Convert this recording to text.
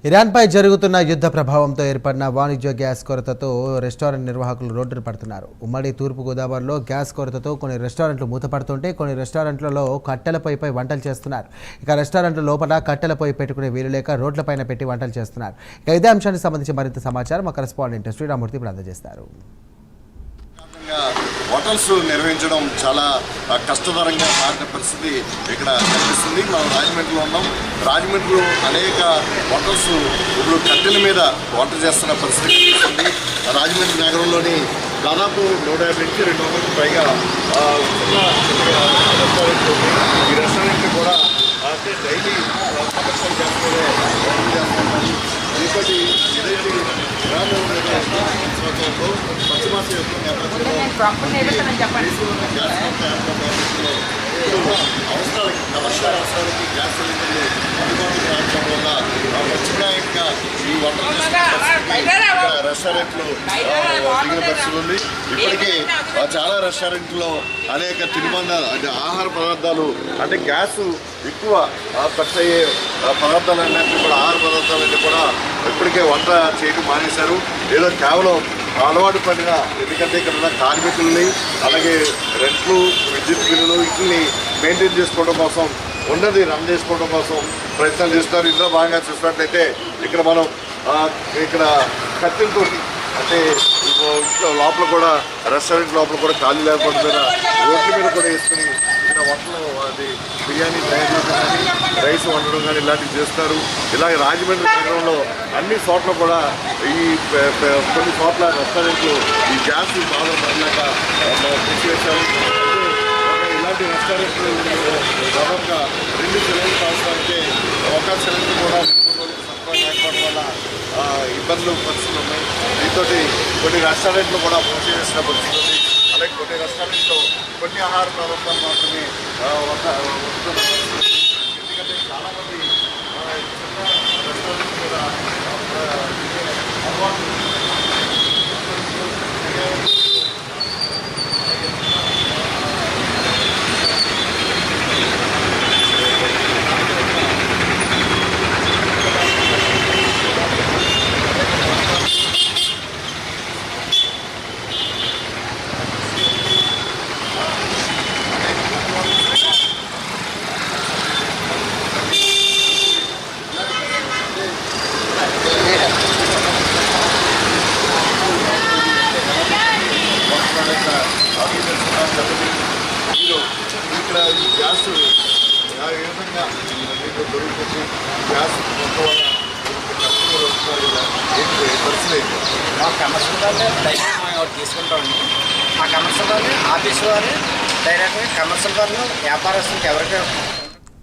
ఇరాన్పై జరుగుతున్న యుద్ధ ప్రభావంతో ఏర్పడిన వాణిజ్య గ్యాస్ కొరతతో రెస్టారెంట్ నిర్వాహకులు రోడ్డున పడుతున్నారు. ఉమ్మడి తూర్పు గోదావరిలో గ్యాస్ కొరతతో కొన్ని రెస్టారెంట్లు మూతపడుతుంటే కొన్ని రెస్టారెంట్లలో కట్టెల పొయ్యిపై వంటలు చేస్తున్నారు. ఇక రెస్టారెంట్ల లోపల కట్టెల పొయ్యి పెట్టుకునే వీలు లేక రోడ్లపైన పెట్టి వంటలు చేస్తున్నారు. ఇక ఇదే అంశానికి సంబంధించి మరింత సమాచారం మా కరెస్పాండెంట్ శ్రీరామూర్తి ఇప్పుడు అందజేస్తారు. హోటల్స్ నిర్వహించడం చాలా కష్టతరంగా మారిన పరిస్థితి ఇక్కడ కనిపిస్తుంది. మనం రాజమండ్రిలో ఉన్నాం. రాజమండ్రిలో అనేక హోటల్స్ ఇప్పుడు కట్టెల మీద వంట చేస్తున్న పరిస్థితి కనిపిస్తుంది. రాజమండ్రి నగరంలోని దాదాపు 150 నుంచి 200కి పైగా రెస్టారెంట్లు ఉన్నాయి. ఈ రెస్టారెంట్లు కూడా అంటే డైలీ కమర్షియల్ గ్యాస్ మీద వంట చేస్తున్నారు. దీనికి ఏదైతే పశ్చిమాస అవసరాలకి కమర్షియల్ అవసరాలకి గ్యాస్ సిలిండర్లు అందుబాటులో రావడం వల్ల పశ్చిమాయంగా ఈ వంట రెస్టారెంట్లు దిగిన పరిస్థితి ఉంది. ఇప్పటికీ చాలా రెస్టారెంట్లో అనేక తినుబంధాలు అంటే ఆహార పదార్థాలు అంటే గ్యాస్ ఎక్కువ ఖర్చు అయ్యే పదార్థాలన్నింటినీ కూడా ఆహార పదార్థాలన్నీ కూడా ఇప్పటికే వంట చేయడం మానేశారు. ఏదో కేవలం అలవాటు పడిన ఎందుకంటే ఇక్కడ ఉన్న కార్మికుల్ని అలాగే రెంట్లు విద్యుత్ బిల్లులు వీటిని మెయింటైన్ చేసుకోవడం కోసం ఉన్నది రన్ చేసుకోవడం కోసం ప్రయత్నాలు చేస్తున్నారు. ఇందులో భాగంగా చూసినట్లయితే ఇక్కడ మనం ఇక్కడ కట్టెలతోటి అంటే ఇంట్లో లోపల కూడా రెస్టారెంట్ లోపల కూడా ఖాళీ లేకపోతే రోడ్ల మీద కూడా వేసుకుని ఇక్కడ వంటలు అది బిర్యానీ తయారు చేయడం కానీ రైస్ వండడం కానీ ఇలాంటివి చేస్తారు. ఇలాగే రాజమండ్రి నగరంలో అన్ని చోట్ల కూడా ఈ కొన్ని చోట్ల రెస్టారెంట్లు ఈ గ్యాస్ బాగా పడలేక తీసివేశారు. ఇలాంటి రెస్టారెంట్లు దాదాపుగా 2 సిలిండర్లు అవసరానికి ఒక సిలిండర్ కూడా సరఫరా లేకపోవడం వల్ల ఇబ్బందులు పరిస్థితులు ఉన్నాయి. దీంతో కొన్ని రెస్టారెంట్లు కూడా మూసివేసిన పరిస్థితి ఉంది. అలాగే కొన్ని రెస్టారెంట్లో కొన్ని ఆహార పదార్థాలు మాత్రమే ఎందుకంటే చాలామంది చిన్న రెస్టారెంట్ మీద అలవాటు ఇక్కడ ఈ గ్యాస్ ఏ విధంగా మీకు దొరుకుతుంది గ్యాస్ మొత్తం వల్ల కస్టమర్ వస్తున్నారు ఏంటి పరిస్థితి అయితే మా కమర్షియల్ వాళ్ళు డైరెక్ట్ తీసుకుంటామండి. మా కమర్షియల్ వాళ్ళు ఆఫీస్ వారు డైరెక్ట్గా కమర్షియల్ వాళ్ళు వ్యాపారస్తులకు ఎవరికి